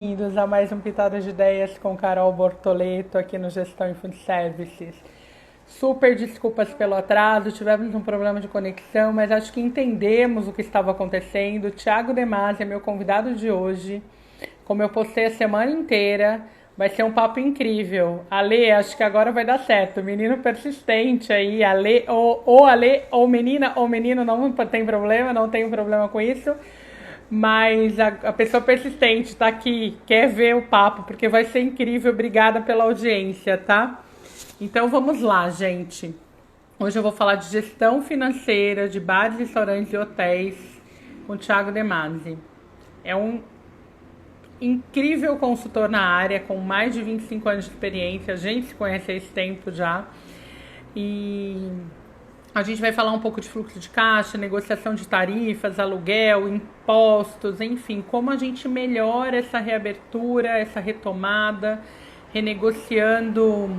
Bem-vindos a mais um Pitada de Ideias com Carol Bortoleto aqui no Gestão e Food Services. Super desculpas pelo atraso, tivemos um problema de conexão, mas acho que entendemos o que estava acontecendo. O Thiago Demasi é meu convidado de hoje. Como eu postei a semana inteira, vai ser um papo incrível. Ale, acho que agora vai dar certo. Menino persistente aí, Ale, ou Ale, ou menina, ou menino, não tem problema, não tenho problema com isso. Mas a pessoa persistente está aqui, quer ver o papo, porque vai ser incrível. Obrigada pela audiência, tá? Então vamos lá, gente. Hoje eu vou falar de gestão financeira de bares, restaurantes e hotéis com o Thiago Demasi. É um incrível consultor na área, com mais de 25 anos de experiência. A gente se conhece há esse tempo já. E a gente vai falar um pouco de fluxo de caixa, negociação de tarifas, aluguel, impostos, enfim, como a gente melhora essa reabertura, essa retomada, renegociando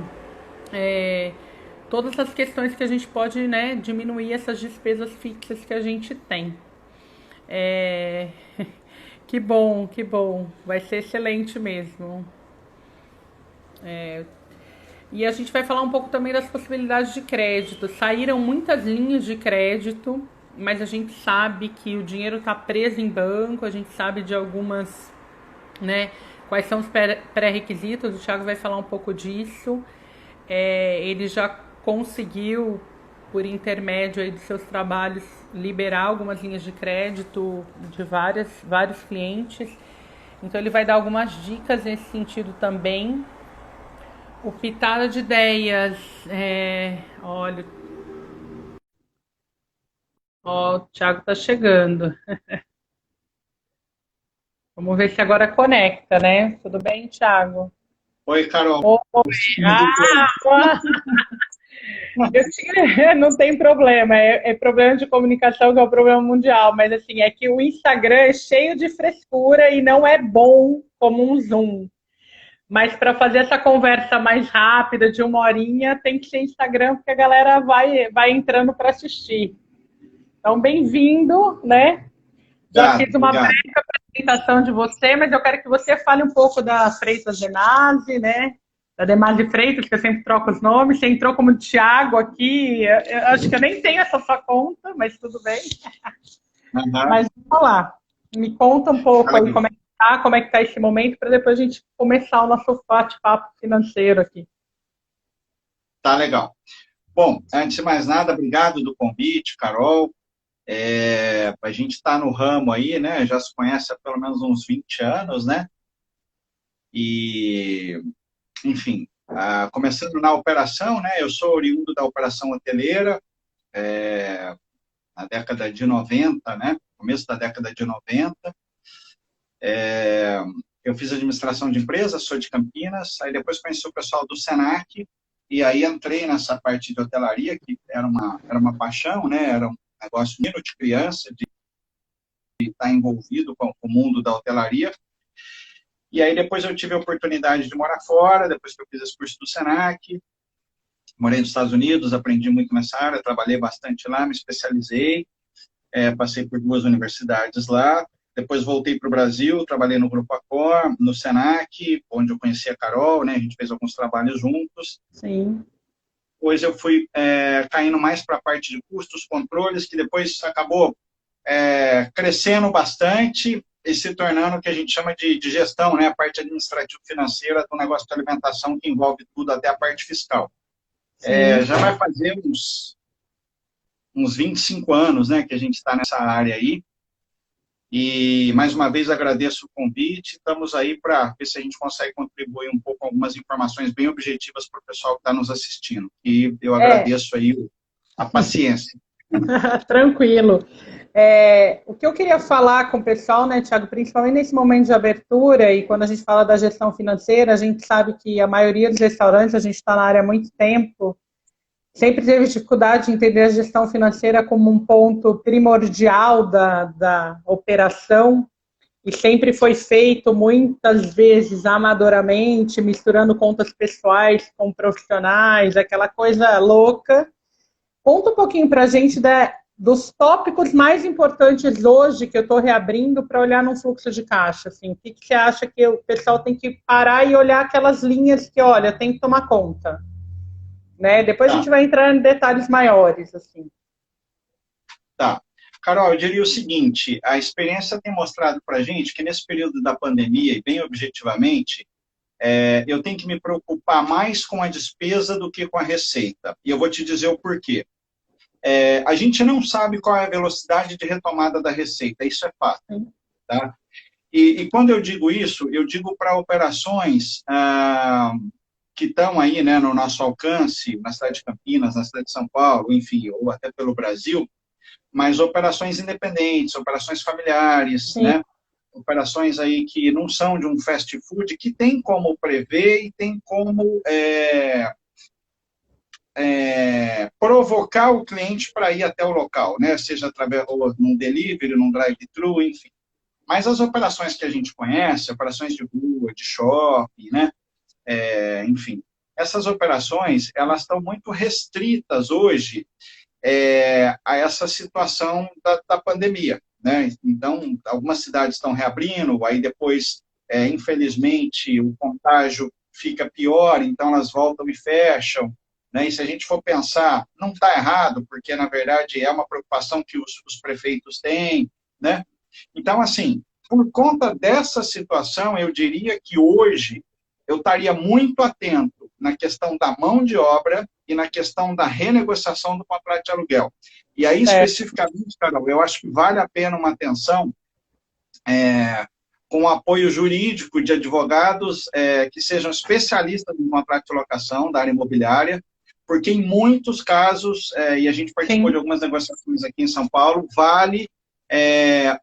todas as questões que a gente pode, né, diminuir essas despesas fixas que a gente tem. É... Que bom, que bom. Vai ser excelente mesmo. E a gente vai falar um pouco também das possibilidades de crédito. Saíram muitas linhas de crédito, mas a gente sabe que o dinheiro está preso em banco, a gente sabe de algumas, né, quais são os pré-requisitos, o Thiago vai falar um pouco disso. Ele já conseguiu, por intermédio aí dos seus trabalhos, liberar algumas linhas de crédito de vários clientes. Então ele vai dar algumas dicas nesse sentido também. O Pitada de Ideias, olha, ó, o Thiago tá chegando. Vamos ver se agora conecta, né? Tudo bem, Thiago? Oi, Carol. Oi. Por cima do Ah, não tem problema, é problema de comunicação que é o problema mundial, mas assim, é que o Instagram é cheio de frescura e não é bom como um Zoom. Mas para fazer essa conversa mais rápida, de uma horinha, tem que ser Instagram, porque a galera vai entrando para assistir. Então, bem-vindo, né? Já Obrigado, fiz uma obrigado. breve apresentação de você, mas eu quero que você fale um pouco da Freitas Demasi, né? Da Demasi Freitas, que eu sempre troco os nomes. Você entrou como Thiago aqui. Eu acho que eu nem tenho essa sua conta, mas tudo bem. Aham. Mas vamos lá. Me conta um Tá pouco aí legal. como é que tá esse momento, para depois a gente começar o nosso bate-papo financeiro aqui. Tá legal. Bom, antes de mais nada, obrigado do convite, Carol. A gente está no ramo aí, né? Já se conhece há pelo menos uns 20 anos, né? E, enfim, começando na operação, né? Eu sou oriundo da operação hoteleira, na década de 90, né? Começo da década de 90. Eu fiz administração de empresas, sou de Campinas, aí depois conheci o pessoal do Senac, e aí entrei nessa parte de hotelaria, que era uma paixão, né? Era um negócio menino de criança, de estar envolvido com o mundo da hotelaria. E aí depois eu tive a oportunidade de morar fora, depois que eu fiz esse curso do Senac, morei nos Estados Unidos, aprendi muito nessa área, trabalhei bastante lá, me especializei, passei por 2 universidades lá, depois voltei para o Brasil, trabalhei no Grupo Accor, no Senac, onde eu conheci a Carol, né? A gente fez alguns trabalhos juntos. Sim. Depois eu fui caindo mais para a parte de custos, controles, que depois acabou crescendo bastante e se tornando o que a gente chama de gestão, né? A parte administrativa-financeira do negócio de alimentação, que envolve tudo, até a parte fiscal. Sim. Já vai fazer uns 25 anos, né, que a gente está nessa área aí. E, mais uma vez, agradeço o convite. Estamos aí para ver se a gente consegue contribuir um pouco com algumas informações bem objetivas para o pessoal que está nos assistindo. E eu É, agradeço aí a paciência. tranquilo. O que eu queria falar com o pessoal, né, Thiago, principalmente nesse momento de abertura e quando a gente fala da gestão financeira, a gente sabe que a maioria dos restaurantes, a gente está na área há muito tempo, sempre teve dificuldade de entender a gestão financeira como um ponto primordial da operação e sempre foi feito muitas vezes amadoramente, misturando contas pessoais com profissionais, aquela coisa louca. Conta um pouquinho para a gente dos tópicos mais importantes hoje que eu estou reabrindo para olhar num fluxo de caixa. Assim, o que você acha que o pessoal tem que parar e olhar aquelas linhas que, olha, tem que tomar conta? Né? Depois a Tá, gente vai entrar em detalhes maiores. Assim. tá. Carol, eu diria o seguinte, a experiência tem mostrado para a gente que nesse período da pandemia, e bem objetivamente, eu tenho que me preocupar mais com a despesa do que com a receita. E eu vou te dizer o porquê. A gente não sabe qual é a velocidade de retomada da receita, isso é fato. Tá? E quando eu digo isso, eu digo para operações que estão aí, né, no nosso alcance, na cidade de Campinas, na cidade de São Paulo, enfim, ou até pelo Brasil, mas operações independentes, operações familiares, Sim. né? Operações aí que não são de um fast food, que tem como prever e tem como provocar o cliente para ir até o local, né? Seja através ou num delivery, num drive-thru, enfim. Mas as operações que a gente conhece, operações de rua, de shopping, né? Enfim, essas operações, elas estão muito restritas hoje a essa situação da pandemia, né? Então, algumas cidades estão reabrindo, aí depois, infelizmente, o contágio fica pior, então elas voltam e fecham, né? E se a gente for pensar, não está errado, porque, na verdade, é uma preocupação que os prefeitos têm, né? Então, assim, por conta dessa situação, eu diria que hoje eu estaria muito atento na questão da mão de obra e na questão da renegociação do contrato de aluguel. E aí, especificamente, Carol, eu acho que vale a pena uma atenção com apoio jurídico de advogados que sejam especialistas no contrato de locação da área imobiliária, porque em muitos casos, e a gente participou de algumas negociações aqui em São Paulo, vale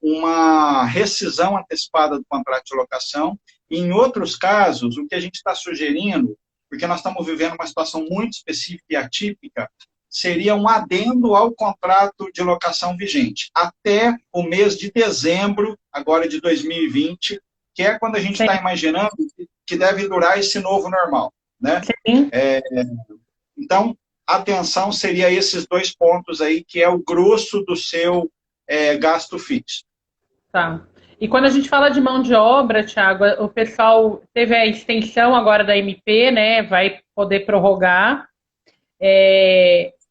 uma rescisão antecipada do contrato de locação. E em outros casos, o que a gente está sugerindo, porque nós estamos vivendo uma situação muito específica e atípica, seria um adendo ao contrato de locação vigente, até o mês de dezembro, agora de 2020, que é quando a gente está imaginando que deve durar esse novo normal, né? Então, atenção seria esses dois pontos aí, que é o grosso do seu gasto fixo. Tá. E quando a gente fala de mão de obra, Thiago, o pessoal teve a extensão agora da MP, né? Vai poder prorrogar.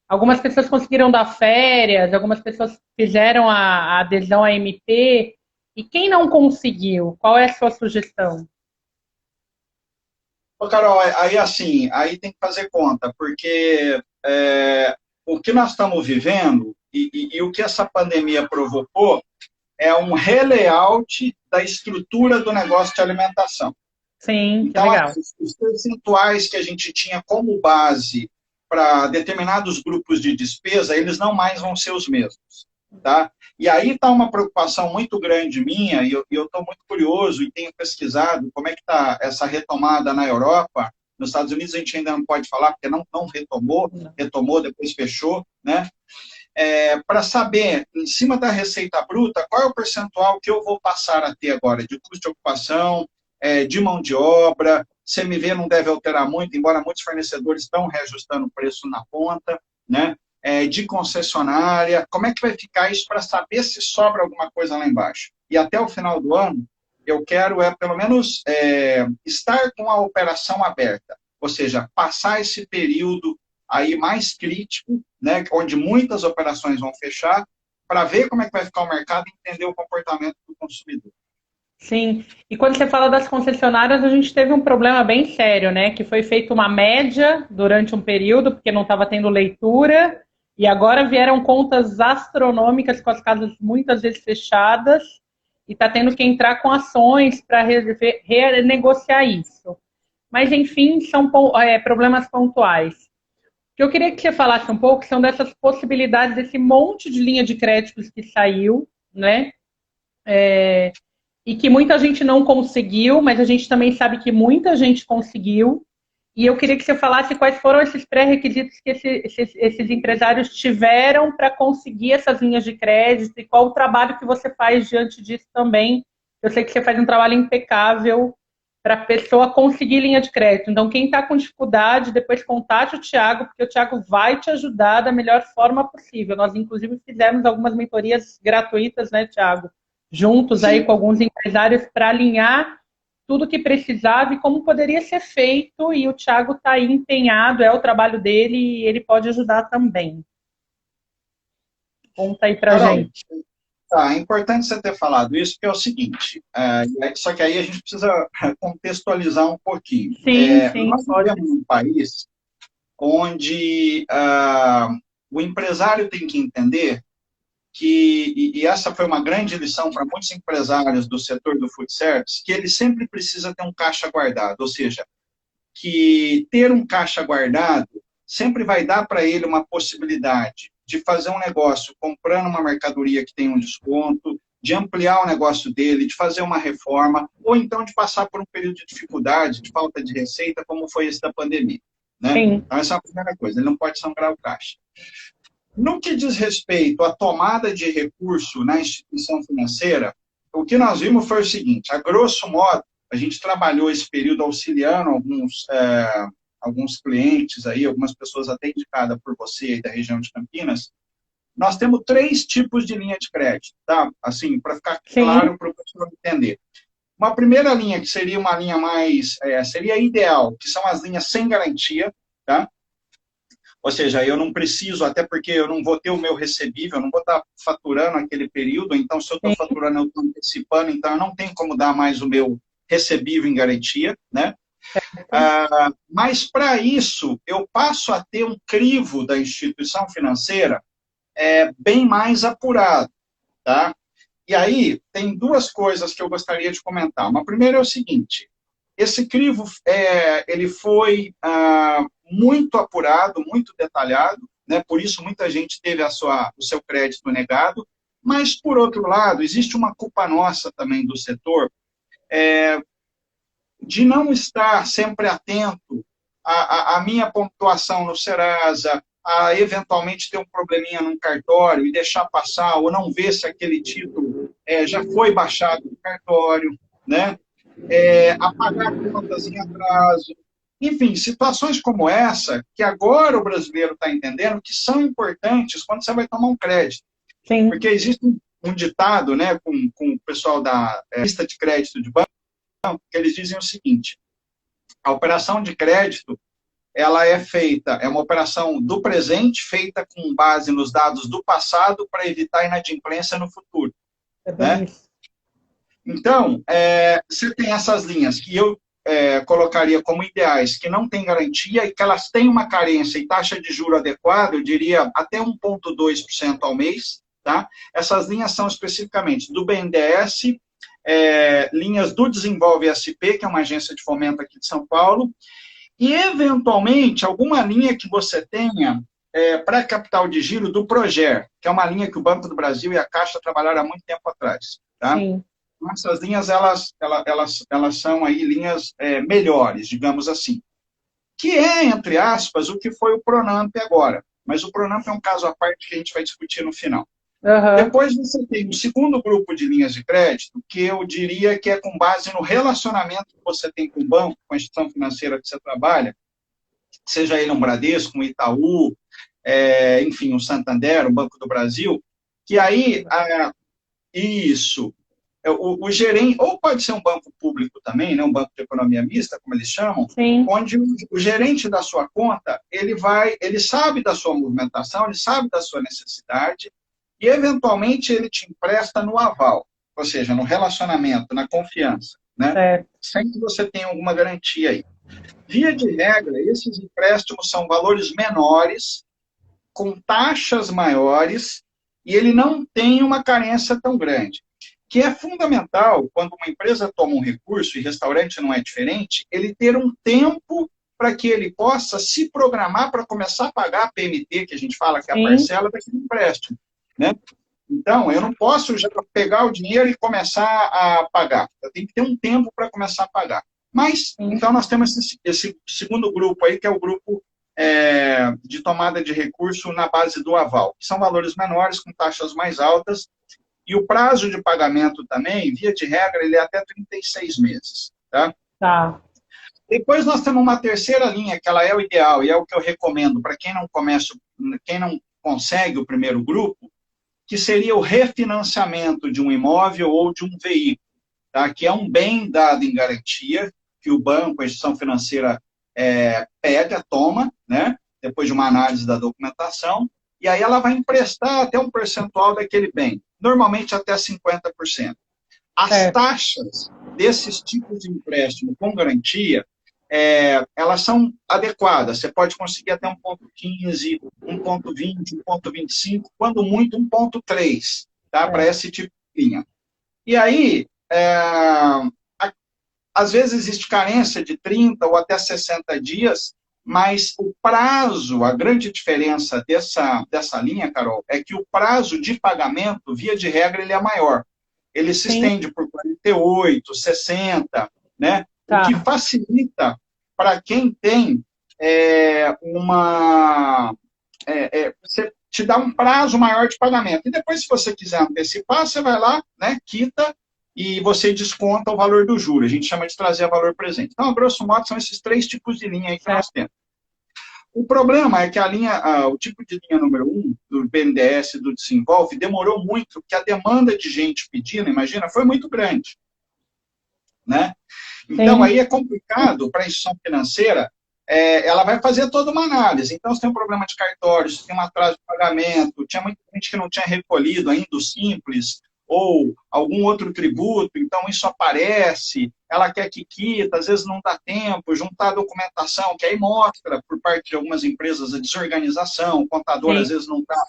Algumas pessoas conseguiram dar férias, algumas pessoas fizeram a adesão à MP. E quem não conseguiu, qual é a sua sugestão? Ô, Carol, aí assim, aí tem que fazer conta, porque o que nós estamos vivendo e o que essa pandemia provocou é um relayout da estrutura do negócio de alimentação. Sim, então, legal. Os percentuais que a gente tinha como base para determinados grupos de despesa, eles não mais vão ser os mesmos. Tá? E aí está uma preocupação muito grande minha, e eu estou muito curioso e tenho pesquisado como é que está essa retomada na Europa. Nos Estados Unidos a gente ainda não pode falar, porque não retomou, depois fechou, né? Para saber, em cima da receita bruta, qual é o percentual que eu vou passar a ter agora de custo de ocupação, de mão de obra. CMV não deve alterar muito, embora muitos fornecedores estão reajustando o preço na ponta, né? De concessionária, como é que vai ficar isso para saber se sobra alguma coisa lá embaixo. E até o final do ano, eu quero, pelo menos, estar com a operação aberta, ou seja, passar esse período aí mais crítico, né, onde muitas operações vão fechar, para ver como é que vai ficar o mercado e entender o comportamento do consumidor. Sim, e quando você fala das concessionárias, a gente teve um problema bem sério, né? Que foi feita uma média durante um período, porque não estava tendo leitura, e agora vieram contas astronômicas com as casas muitas vezes fechadas, e está tendo que entrar com ações para renegociar isso. Mas, enfim, são problemas pontuais. O que eu queria que você falasse um pouco são dessas possibilidades, desse monte de linha de créditos que saiu, né? E que muita gente não conseguiu, mas a gente também sabe que muita gente conseguiu. E eu queria que você falasse quais foram esses pré-requisitos que esses empresários tiveram para conseguir essas linhas de crédito e qual o trabalho que você faz diante disso também. Eu sei que você faz um trabalho impecável para a pessoa conseguir linha de crédito. Então, quem está com dificuldade, depois contate o Thiago, porque o Thiago vai te ajudar da melhor forma possível. Nós, inclusive, fizemos algumas mentorias gratuitas, né, Thiago? Juntos aí com alguns empresários para alinhar tudo que precisava e como poderia ser feito, e o Thiago está aí empenhado, é o trabalho dele e ele pode ajudar também. Conta aí para gente. Tá, é importante você ter falado isso, porque é o seguinte, só que aí a gente precisa contextualizar um pouquinho. Sim, nós vivemos num país onde o empresário tem que entender e essa foi uma grande lição para muitos empresários do setor do food service, que ele sempre precisa ter um caixa guardado, ou seja, que ter um caixa guardado sempre vai dar para ele uma possibilidade de fazer um negócio comprando uma mercadoria que tem um desconto, de ampliar o negócio dele, de fazer uma reforma, ou então de passar por um período de dificuldade, de falta de receita, como foi esse da pandemia. Né? Então, essa é a primeira coisa, ele não pode sangrar o caixa. No que diz respeito à tomada de recurso na instituição financeira, o que nós vimos foi o seguinte, a grosso modo, a gente trabalhou esse período auxiliando alguns clientes, aí, algumas pessoas até indicadas por você aí da região de Campinas. Nós temos 3 tipos de linha de crédito, tá? Assim, para ficar claro para o pessoal entender. Uma primeira linha, que seria uma linha mais, seria ideal, que são as linhas sem garantia, tá? Ou seja, eu não preciso, até porque eu não vou ter o meu recebível, eu não vou estar faturando aquele período, então se eu estou faturando, eu estou antecipando, então eu não tenho como dar mais o meu recebível em garantia, né? Mas para isso, eu passo a ter um crivo da instituição financeira bem mais apurado, tá? E aí, tem 2 coisas que eu gostaria de comentar. Uma primeira é o seguinte, esse crivo, ele foi muito apurado, muito detalhado, né? Por isso muita gente teve o seu crédito negado, mas, por outro lado, existe uma culpa nossa também do setor, de não estar sempre atento à minha pontuação no Serasa, a eventualmente ter um probleminha num cartório e deixar passar, ou não ver se aquele título já foi baixado no cartório, né? A pagar contas em atraso. Enfim, situações como essa, que agora o brasileiro está entendendo que são importantes quando você vai tomar um crédito. Sim. Porque existe um ditado, né, com o pessoal da lista de crédito de banco, que eles dizem o seguinte, a operação de crédito, ela é uma operação do presente, feita com base nos dados do passado para evitar inadimplência no futuro. Né? Então, você tem essas linhas que eu colocaria como ideais, que não têm garantia e que elas têm uma carência e taxa de juro adequada, eu diria até 1,2% ao mês. Tá? Essas linhas são especificamente do BNDES, linhas do Desenvolve SP, que é uma agência de fomento aqui de São Paulo, e, eventualmente, alguma linha que você tenha para capital de giro do Proger, que é uma linha que o Banco do Brasil e a Caixa trabalharam há muito tempo atrás. Tá? Sim. Essas linhas, elas são aí linhas melhores, digamos assim. Que entre aspas, o que foi o Pronamp agora. Mas o Pronamp é um caso à parte que a gente vai discutir no final. Depois você tem o segundo grupo de linhas de crédito, que eu diria que é com base no relacionamento que você tem com o banco, com a instituição financeira que você trabalha, seja ele um Bradesco, um Itaú, enfim, um Santander, um Banco do Brasil, que aí, o gerente, ou pode ser um banco público também, né, um banco de economia mista, como eles chamam, Sim. onde o gerente da sua conta, ele sabe da sua movimentação, ele sabe da sua necessidade, e, eventualmente, ele te empresta no aval, ou seja, no relacionamento, na confiança, né? Sem que você tenha alguma garantia aí. Via de regra, esses empréstimos são valores menores, com taxas maiores, e ele não tem uma carência tão grande. Que é fundamental, quando uma empresa toma um recurso, e restaurante não é diferente, ele ter um tempo para que ele possa se programar para começar a pagar a PMT, que a gente fala que é a parcela daquele empréstimo. Né? Então, eu não posso já pegar o dinheiro e começar a pagar. Eu tenho que ter um tempo para começar a pagar. Mas, então, nós temos esse segundo grupo aí, que é o grupo de tomada de recurso na base do aval. Que são valores menores, com taxas mais altas, e o prazo de pagamento também, via de regra, ele é até 36 meses. Tá? Tá. Depois nós temos uma terceira linha, que ela é o ideal, e é o que eu recomendo para quem não consegue o primeiro grupo, que seria o refinanciamento de um imóvel ou de um veículo, tá? Que é um bem dado em garantia, que o banco, a instituição financeira, pega, toma, né? Depois de uma análise da documentação, e aí ela vai emprestar até um percentual daquele bem, normalmente até 50%. As Certo. taxas desses tipos de empréstimo com garantia, elas são adequadas. Você pode conseguir até 1,15, 1,20, 1,25, quando muito 1,3, tá? Para Certo. esse tipo de linha. E aí, às vezes existe carência de 30 ou até 60 dias, mas o prazo, a grande diferença dessa linha, Carol, é que o prazo de pagamento, via de regra, ele é maior. Ele se Sim. estende por 48, 60, né? O que Tá. facilita para quem tem você te dá um prazo maior de pagamento. E depois, se você quiser antecipar, você vai lá, né, quita, e você desconta o valor do juro. A gente chama de trazer a valor presente. Então, a grosso modo, são esses três tipos de linha aí que nós Certo. temos. O problema é que o tipo de linha número 1, do BNDES e do Desenvolve, demorou muito, porque a demanda de gente pedindo, imagina, foi muito grande, né? Então, Sim. aí é complicado para a instituição financeira, ela vai fazer toda uma análise. Então, se tem um problema de cartório, se tem um atraso de pagamento, tinha muita gente que não tinha recolhido ainda o Simples, ou algum outro tributo, então isso aparece, ela quer que quita, às vezes não dá tempo, juntar a documentação, que aí mostra, por parte de algumas empresas, a desorganização, o contador Sim. às vezes não está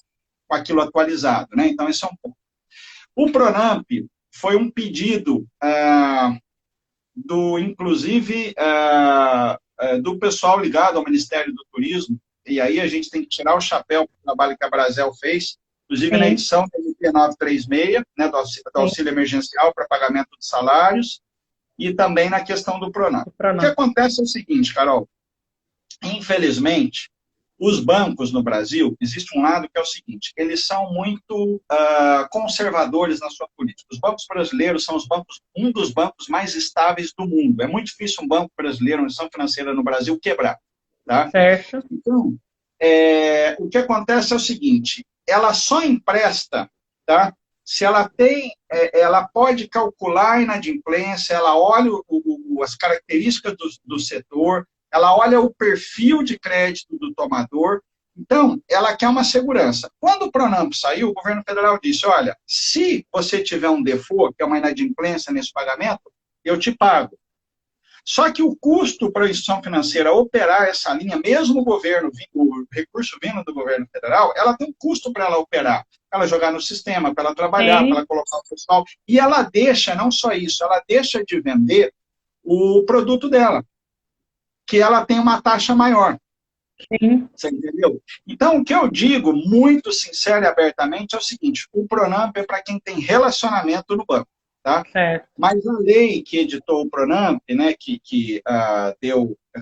com aquilo atualizado, né? Então, esse é um ponto. O Pronamp foi um pedido inclusive, do pessoal ligado ao Ministério do Turismo, e aí a gente tem que tirar o chapéu para o trabalho que a Brasel fez, inclusive na Sim. edição da MP 936, né, do Sim. auxílio emergencial para pagamento de salários, e também na questão do Pronamp. O O que pronome. acontece é o seguinte, Carol, infelizmente, os bancos no Brasil, existe um lado que é o seguinte, eles são muito conservadores na sua política. Os bancos brasileiros são um dos bancos mais estáveis do mundo. É muito difícil um banco brasileiro, uma instituição financeira no Brasil, quebrar. Tá? Certo. Então, o que acontece é o seguinte, ela só empresta, tá? Se ela pode calcular a inadimplência, ela olha as características do setor, ela olha o perfil de crédito do tomador, então, ela quer uma segurança. Quando o Pronamp saiu, o governo federal disse, olha, se você tiver um default, que é uma inadimplência nesse pagamento, eu te pago. Só que o custo para a instituição financeira operar essa linha, mesmo o recurso vindo do governo federal, ela tem um custo para ela operar, para ela jogar no sistema, para ela trabalhar, para Sim. ela colocar o pessoal. E ela deixa, não só isso, ela deixa de vender o produto dela, que ela tem uma taxa maior. Sim. Você entendeu? Então, o que eu digo, muito sincero e abertamente, é o seguinte, o Pronamp é para quem tem relacionamento no banco, tá? Certo. Mas a lei que editou o Pronamp, né,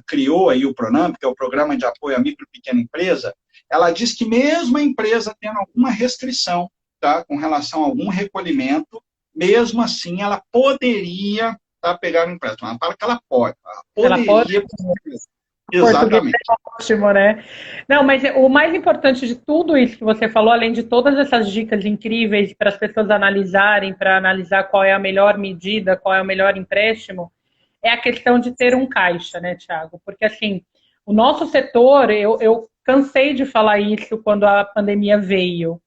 criou aí o Pronamp, que é o Programa de Apoio à Micro e Pequena Empresa, ela diz que mesmo a empresa tendo alguma restrição, tá, com relação a algum recolhimento, mesmo assim ela poderia pegar o empréstimo. Ela fala que ela pode, ela Ela pode. poderia. Português Exatamente. é ótimo, né? Não, mas o mais importante de tudo isso que você falou, além de todas essas dicas incríveis para as pessoas analisarem, para analisar qual é a melhor medida, qual é o melhor empréstimo, é a questão de ter um caixa, né, Thiago? Porque, assim, o nosso setor, eu cansei de falar isso quando a pandemia veio.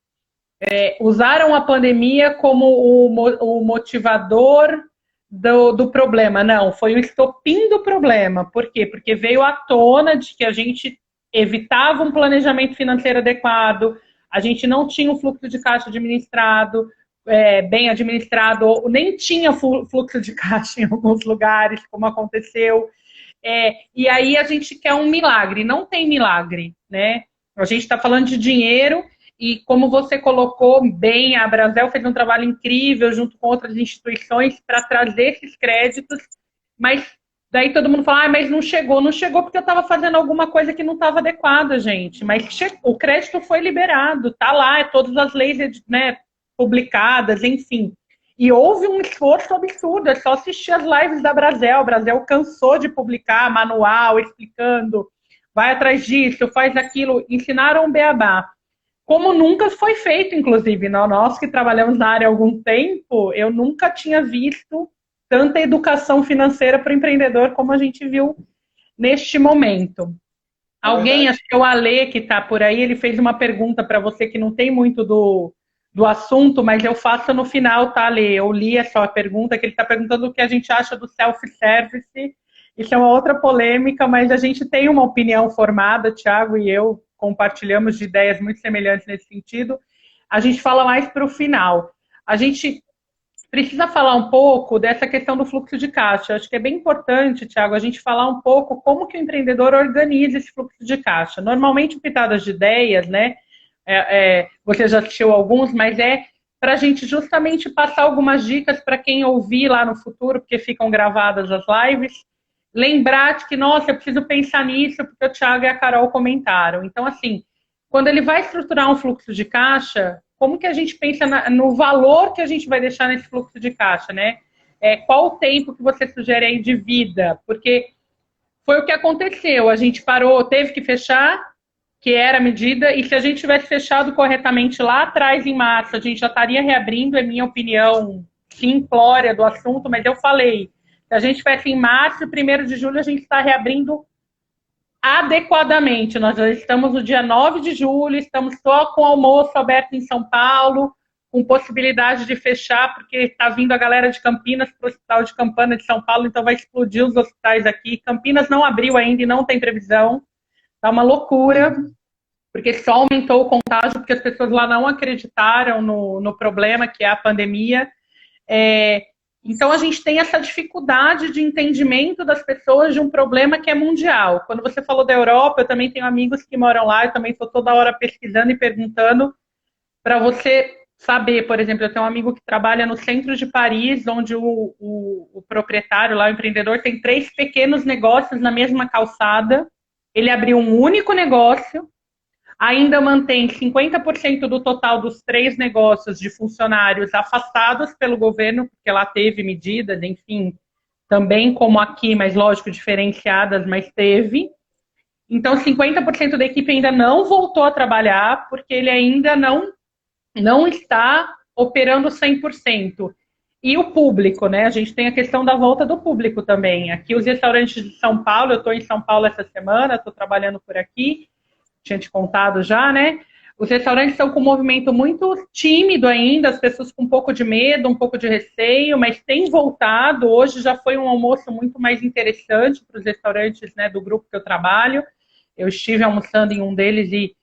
Usaram a pandemia como o motivador do problema. Não, foi o estopim do problema. Por quê? Porque veio à tona de que a gente evitava um planejamento financeiro adequado, a gente não tinha um fluxo de caixa administrado, bem administrado, ou nem tinha fluxo de caixa em alguns lugares, como aconteceu. E aí a gente quer um milagre. Não tem milagre, né? A gente está falando de dinheiro e, como você colocou bem, a Brasel fez um trabalho incrível junto com outras instituições para trazer esses créditos, mas daí todo mundo fala, mas não chegou. Não chegou porque eu estava fazendo alguma coisa que não estava adequada, gente. Mas o crédito foi liberado, tá lá, todas as leis, né, publicadas, enfim. E houve um esforço absurdo, é só assistir as lives da Brasel. A Brasel cansou de publicar manual explicando, vai atrás disso, faz aquilo, ensinaram o beabá. Como nunca foi feito, inclusive. Nós que trabalhamos na área há algum tempo, eu nunca tinha visto tanta educação financeira para o empreendedor como a gente viu neste momento. Alguém, acho que é o Ale que está por aí, ele fez uma pergunta para você que não tem muito do assunto, mas eu faço no final, tá, Ale? Eu li a sua pergunta, que ele está perguntando o que a gente acha do self-service. Isso é uma outra polêmica, mas a gente tem uma opinião formada, Thiago e eu compartilhamos de ideias muito semelhantes nesse sentido. A gente fala mais para o final. A gente precisa falar um pouco dessa questão do fluxo de caixa. Eu acho que é bem importante, Thiago, a gente falar um pouco como que o empreendedor organiza esse fluxo de caixa. Normalmente, o Pitadas de Ideias, né? Você já assistiu alguns, mas é para a gente justamente passar algumas dicas para quem ouvir lá no futuro, porque ficam gravadas as lives, lembrar de que, nossa, eu preciso pensar nisso, porque o Thiago e a Carol comentaram. Então, assim, quando ele vai estruturar um fluxo de caixa, como que a gente pensa no valor que a gente vai deixar nesse fluxo de caixa, né? Qual o tempo que você sugere aí de vida? Porque foi o que aconteceu, a gente parou, teve que fechar, que era a medida, e se a gente tivesse fechado corretamente lá atrás, em março, a gente já estaria reabrindo, é minha opinião simplória do assunto, mas eu falei, se a gente fecha em março, 1º de julho, a gente está reabrindo adequadamente. Nós já estamos no dia 9 de julho, estamos só com o almoço aberto em São Paulo, com possibilidade de fechar, porque está vindo a galera de Campinas para o Hospital de Campana de São Paulo, então vai explodir os hospitais aqui. Campinas não abriu ainda e não tem previsão. Está uma loucura, porque só aumentou o contágio, porque as pessoas lá não acreditaram no problema, que é a pandemia. Então, a gente tem essa dificuldade de entendimento das pessoas de um problema que é mundial. Quando você falou da Europa, eu também tenho amigos que moram lá, eu também estou toda hora pesquisando e perguntando para você saber. Por exemplo, eu tenho um amigo que trabalha no centro de Paris, onde o proprietário lá, o empreendedor, tem 3 pequenos negócios na mesma calçada. Ele abriu um único negócio, ainda mantém 50% do total dos 3 negócios de funcionários afastados pelo governo, porque lá teve medidas, enfim, também como aqui, mas lógico, diferenciadas, mas teve. Então, 50% da equipe ainda não voltou a trabalhar, porque ele ainda não está operando 100%. E o público, né? A gente tem a questão da volta do público também. Aqui, os restaurantes de São Paulo, eu estou em São Paulo essa semana, estou trabalhando por aqui, tinha te contado já, né? Os restaurantes estão com um movimento muito tímido ainda, as pessoas com um pouco de medo, um pouco de receio, mas tem voltado. Hoje já foi um almoço muito mais interessante para os restaurantes, né, do grupo que eu trabalho. Eu estive almoçando em um deles e,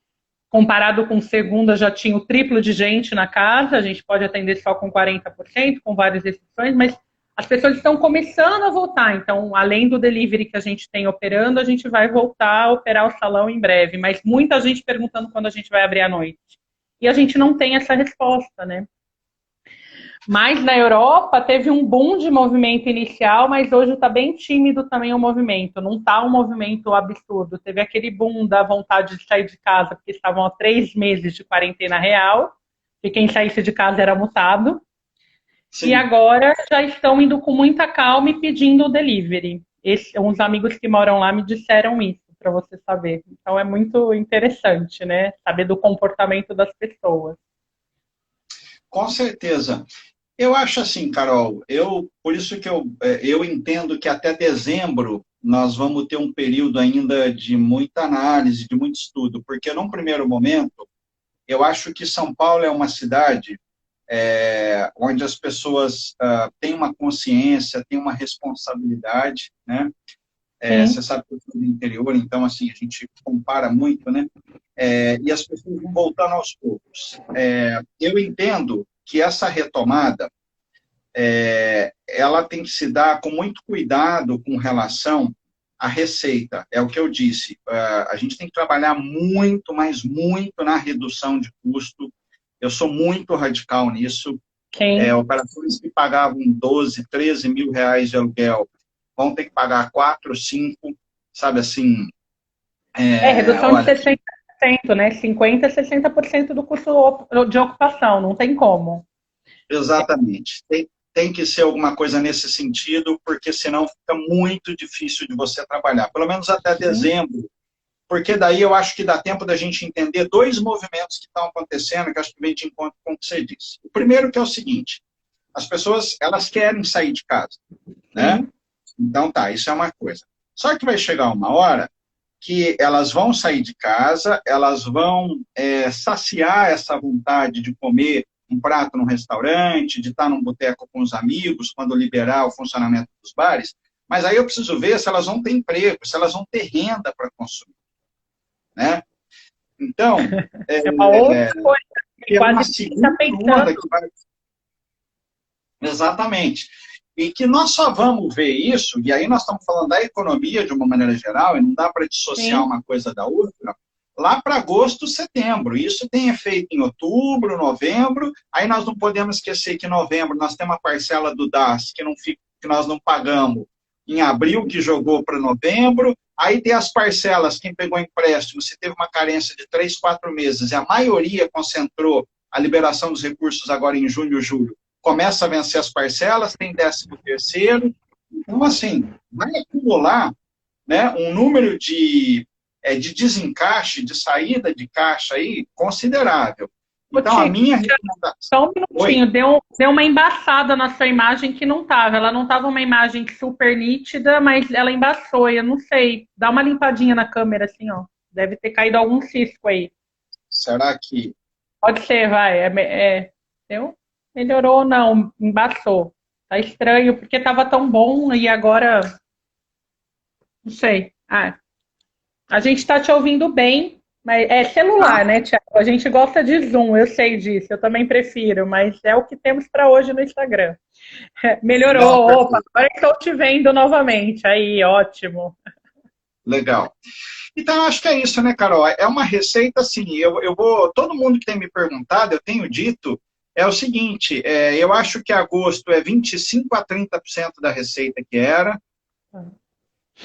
comparado com segunda, já tinha o triplo de gente na casa. A gente pode atender só com 40%, com várias restrições, mas as pessoas estão começando a voltar. Então, além do delivery que a gente tem operando, a gente vai voltar a operar o salão em breve. Mas muita gente perguntando quando a gente vai abrir à noite. E a gente não tem essa resposta, né? Mas na Europa teve um boom de movimento inicial, mas hoje está bem tímido também o movimento. Não está um movimento absurdo. Teve aquele boom da vontade de sair de casa, porque estavam há 3 meses de quarentena real, e quem saísse de casa era multado. Sim. E agora já estão indo com muita calma e pedindo o delivery. Uns amigos que moram lá me disseram isso, para você saber. Então é muito interessante, né? Saber do comportamento das pessoas. Com certeza. Eu acho assim, Carol, por isso que eu entendo que até dezembro nós vamos ter um período ainda de muita análise, de muito estudo, porque num primeiro momento, eu acho que São Paulo é uma cidade onde as pessoas têm uma consciência, têm uma responsabilidade, né? Você sabe que eu sou do interior, então, assim, a gente compara muito, né? E as pessoas vão voltando aos poucos. Eu entendo que essa retomada, ela tem que se dar com muito cuidado com relação à receita. É o que eu disse. A gente tem que trabalhar muito, mas muito na redução de custo. Eu sou muito radical nisso. Operações que pagavam 12, 13 mil reais de aluguel vão ter que pagar 4, 5, sabe assim? Redução de 60%, né? 50%, 60% do custo de ocupação, não tem como. Exatamente. Tem que ser alguma coisa nesse sentido, porque senão fica muito difícil de você trabalhar, pelo menos até dezembro, porque daí eu acho que dá tempo da gente entender dois movimentos que estão acontecendo, que acho que vem de encontro com o que você disse. O primeiro que é o seguinte, as pessoas, elas querem sair de casa, né? Então tá, isso é uma coisa. Só que vai chegar uma hora que elas vão sair de casa, elas vão saciar essa vontade de comer um prato num restaurante, de estar num boteco com os amigos, quando liberar o funcionamento dos bares, mas aí eu preciso ver se elas vão ter emprego, se elas vão ter renda para consumir, né? Então, É uma outra coisa que é uma quase está segunda onda pensando. que vai... Exatamente. E que nós só vamos ver isso, e aí nós estamos falando da economia de uma maneira geral, e não dá para dissociar Sim. uma coisa da outra, lá para agosto, setembro. Isso tem efeito em outubro, novembro, aí nós não podemos esquecer que em novembro nós temos uma parcela do DAS que, não fica, que nós não pagamos em abril, que jogou para novembro, aí tem as parcelas, quem pegou empréstimo, se teve uma carência de 3, 4 meses, e a maioria concentrou a liberação dos recursos agora em junho, julho, começa a vencer as parcelas, tem 13º. Então, assim, vai acumular, né, um número de desencaixe, de saída de caixa aí considerável. Ô, Então, a Tico, minha recomendação... só um Oi? minutinho, deu uma embaçada na sua imagem que não tava. Ela não tava uma imagem super nítida, mas ela embaçou. Eu não sei. Dá uma limpadinha na câmera, assim, ó. Deve ter caído algum cisco aí. Será que... Pode ser, vai. Deu? Melhorou ou não? Embaçou. Tá estranho, porque tava tão bom e agora. Não sei. Ah, a gente tá te ouvindo bem, mas é celular, Ah, né, Thiago? A gente gosta de Zoom, eu sei disso, eu também prefiro, mas é o que temos para hoje no Instagram. não, Melhorou, opa, perfeito. agora estou te vendo novamente. Aí, ótimo. Legal. Então, acho que é isso, né, Carol? É uma receita, assim, eu vou... Todo mundo que tem me perguntado, eu tenho dito, é o seguinte, eu acho que agosto é 25 a 30% da receita que era,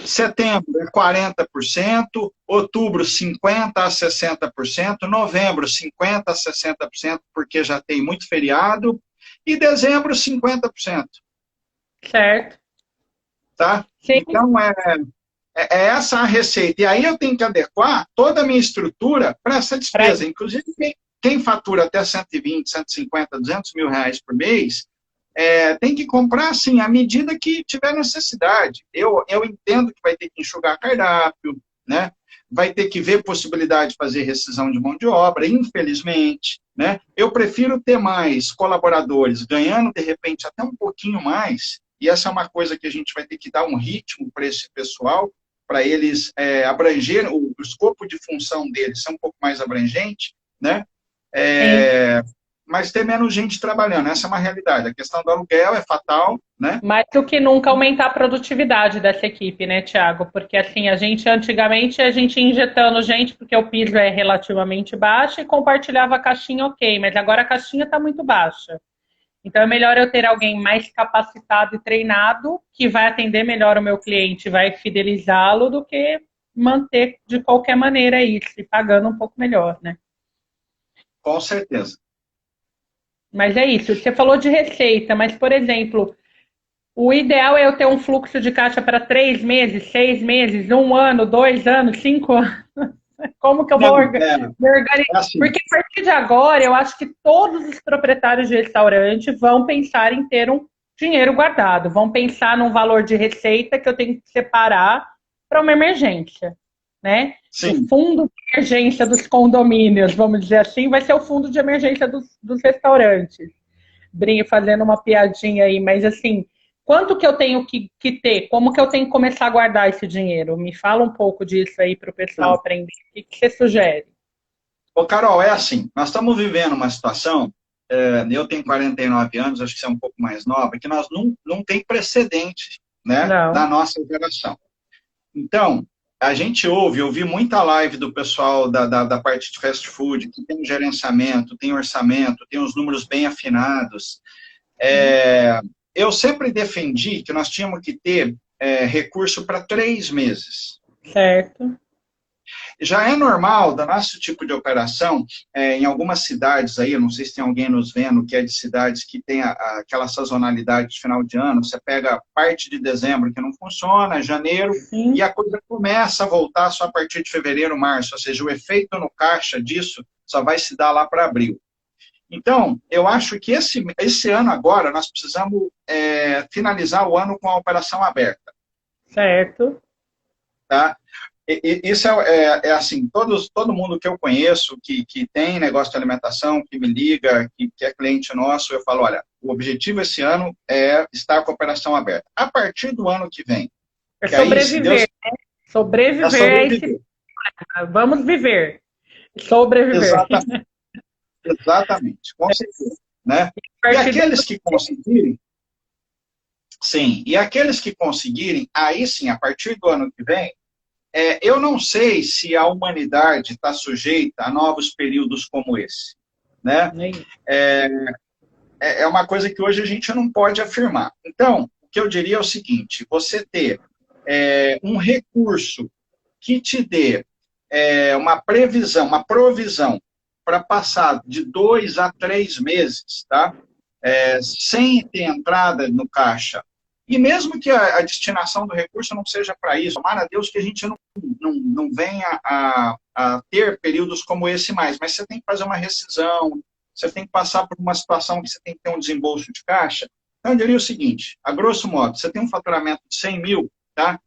setembro é 40%, outubro 50 a 60%, novembro 50 a 60%, porque já tem muito feriado, e dezembro 50%, Certo. tá? Sim, Então, é essa a receita. E aí eu tenho que adequar toda a minha estrutura para essa pra... despesa. Inclusive, quem fatura até 120, 150, 200 mil reais por mês, tem que comprar assim, à medida que tiver necessidade. Eu entendo que vai ter que enxugar cardápio, né? Vai ter que ver possibilidade de fazer rescisão de mão de obra, infelizmente. Né? Eu prefiro ter mais colaboradores ganhando, de repente, até um pouquinho mais, e essa é uma coisa que a gente vai ter que dar um ritmo para esse pessoal, para eles abranger, o escopo de função deles ser um pouco mais abrangente, né? Sim. É, mas ter menos gente trabalhando, essa é uma realidade. A questão do aluguel é fatal, né? Mais do que nunca aumentar a produtividade dessa equipe, né, Thiago? Porque assim, antigamente a gente injetando gente, porque o piso é relativamente baixo, e compartilhava a caixinha, ok, mas agora a caixinha está muito baixa. Então é melhor eu ter alguém mais capacitado e treinado, que vai atender melhor o meu cliente, vai fidelizá-lo, do que manter de qualquer maneira isso, e pagando um pouco melhor, né? Com certeza. Mas é isso. Você falou de receita, mas, por exemplo, o ideal é eu ter um fluxo de caixa para 3 meses, 6 meses, 1 ano, 2 anos, 5 anos. Como que eu vou Não, me organizar? é assim, Porque a partir de agora, eu acho que todos os proprietários de restaurante vão pensar em ter um dinheiro guardado, vão pensar num valor de receita que eu tenho que separar para uma emergência, né? O sim, fundo de emergência dos condomínios, vamos dizer assim, vai ser o fundo de emergência dos restaurantes. Brinco fazendo uma piadinha aí, mas assim, quanto que eu tenho que ter? Como que eu tenho que começar a guardar esse dinheiro? Me fala um pouco disso aí para o pessoal não. aprender. O que você sugere? Ô, Carol, é assim, nós estamos vivendo uma situação, eu tenho 49 anos, acho que você é um pouco mais nova, que nós não tem precedente, né, Não. da nossa geração. Então, a gente ouvi muita live do pessoal da parte de fast food, que tem gerenciamento, tem orçamento, tem os números bem afinados. Eu sempre defendi que nós tínhamos que ter recurso para 3 meses. Certo. Já é normal, do nosso tipo de operação, em algumas cidades aí, eu não sei se tem alguém nos vendo que é de cidades que tem aquela sazonalidade de final de ano, você pega parte de dezembro que não funciona, janeiro, Sim. e a coisa começa a voltar só a partir de fevereiro, março, ou seja, o efeito no caixa disso só vai se dar lá para abril. Então, eu acho que esse ano agora, nós precisamos finalizar o ano com a operação aberta. Certo. Tá? Isso assim, todo mundo que eu conheço, que tem negócio de alimentação, que me liga, que é cliente nosso, eu falo, olha, o objetivo esse ano é estar com a operação aberta. A partir do ano que vem, É que aí, se Deus... sobreviver, né? Sobreviver É é esse... sobreviver. Vamos viver. Sobreviver. Exatamente, exatamente, com certeza. Né? E aqueles que conseguirem, sim, e aqueles que conseguirem, aí sim, a partir do ano que vem, eu não sei se a humanidade está sujeita a novos períodos como esse. Né? É uma coisa que hoje a gente não pode afirmar. Então, o que eu diria é o seguinte, você ter um recurso que te dê uma previsão, uma provisão para passar de 2 a 3 meses, tá? Sem ter entrada no caixa, e mesmo que a destinação do recurso não seja para isso, tomara a Deus que a gente não venha a ter períodos como esse mais, mas você tem que fazer uma rescisão, você tem que passar por uma situação que você tem que ter um desembolso de caixa. Então, eu diria o seguinte, a grosso modo, você tem um faturamento de 100 mil, tá?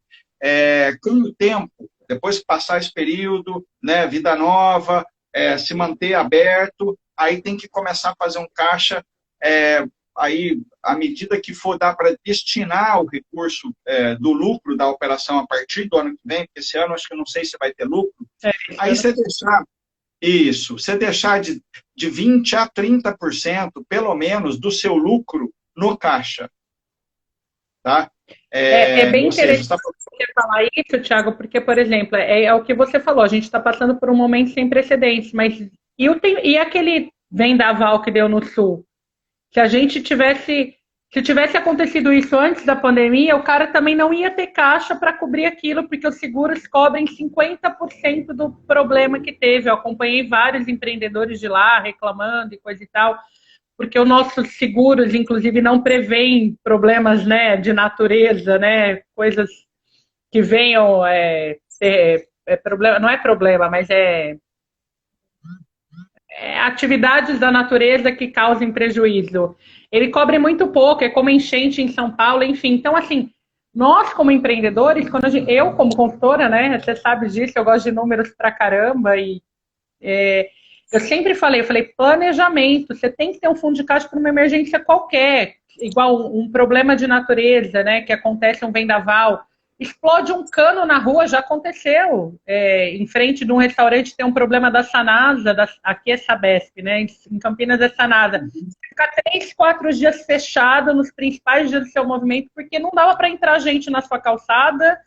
Com o tempo, depois que passar esse período, né, vida nova, se manter aberto, aí tem que começar a fazer um caixa, aí, à medida que for dar para destinar o recurso do lucro da operação a partir do ano que vem, porque esse ano acho que eu não sei se vai ter lucro, aí você deixar isso, você deixar de 20% a 30%, pelo menos, do seu lucro no caixa. Tá? É bem interessante você falar isso, Thiago, porque, por exemplo, é o que você falou, a gente está passando por um momento sem precedentes, mas e aquele vendaval que deu no Sul? Se a gente se tivesse acontecido isso antes da pandemia, o cara também não ia ter caixa para cobrir aquilo, porque os seguros cobrem 50% do problema que teve. Eu acompanhei vários empreendedores de lá reclamando e coisa e tal, porque os nossos seguros, inclusive, não prevêem problemas, né, de natureza, né, coisas que venham problema, não é problema, mas atividades da natureza que causem prejuízo. Ele cobre muito pouco, é como enchente em São Paulo, enfim. Então, assim, nós como empreendedores, eu como consultora, né, você sabe disso, eu gosto de números pra caramba, e eu sempre falei, planejamento, você tem que ter um fundo de caixa para uma emergência qualquer, igual um problema de natureza, né, que acontece um vendaval, explode um cano na rua, já aconteceu, em frente de um restaurante tem um problema da Sanasa, aqui é Sabesp, né, em Campinas é Sanasa, ficar 3, 4 dias fechado nos principais dias do seu movimento, porque não dava para entrar gente na sua calçada,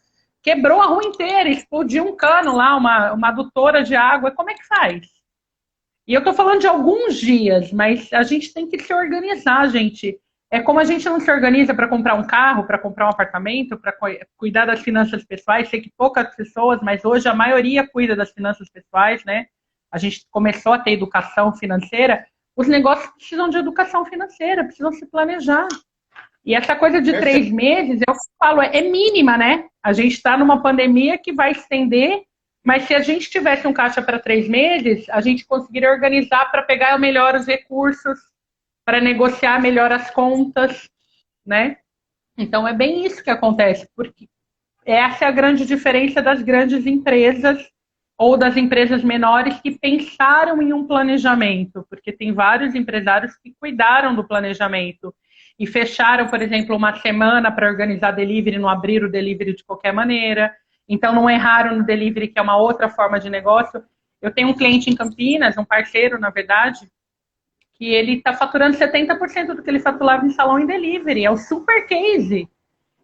quebrou a rua inteira, explodiu um cano lá, uma adutora de água, como é que faz? E eu estou falando de alguns dias, mas a gente tem que se organizar, gente. É como a gente não se organiza para comprar um carro, para comprar um apartamento, para cuidar das finanças pessoais. Sei que poucas pessoas, mas hoje a maioria cuida das finanças pessoais, né? A gente começou a ter educação financeira. Os negócios precisam de educação financeira, precisam se planejar. E essa coisa de 3 meses, eu falo, é mínima, né? A gente está numa pandemia que vai estender, mas se a gente tivesse um caixa para 3 meses, a gente conseguiria organizar para pegar melhor os recursos, para negociar melhor as contas, né? Então, é bem isso que acontece, porque essa é a grande diferença das grandes empresas ou das empresas menores que pensaram em um planejamento, porque tem vários empresários que cuidaram do planejamento e fecharam, por exemplo, uma semana para organizar delivery, não abrir o delivery de qualquer maneira. Então, não erraram no delivery, que é uma outra forma de negócio. Eu tenho um cliente em Campinas, um parceiro, na verdade, que ele está faturando 70% do que ele faturava em salão em delivery. É o super case.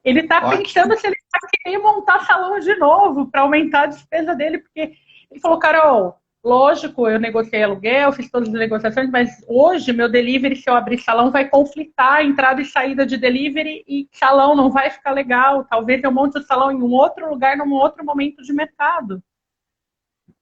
Ele está pensando se ele vai querer montar salão de novo para aumentar a despesa dele, porque ele falou, Carol, lógico, eu negociei aluguel, fiz todas as negociações, mas hoje meu delivery, se eu abrir salão, vai conflitar a entrada e saída de delivery e salão não vai ficar legal. Talvez eu monte o salão em um outro lugar, num outro momento de mercado.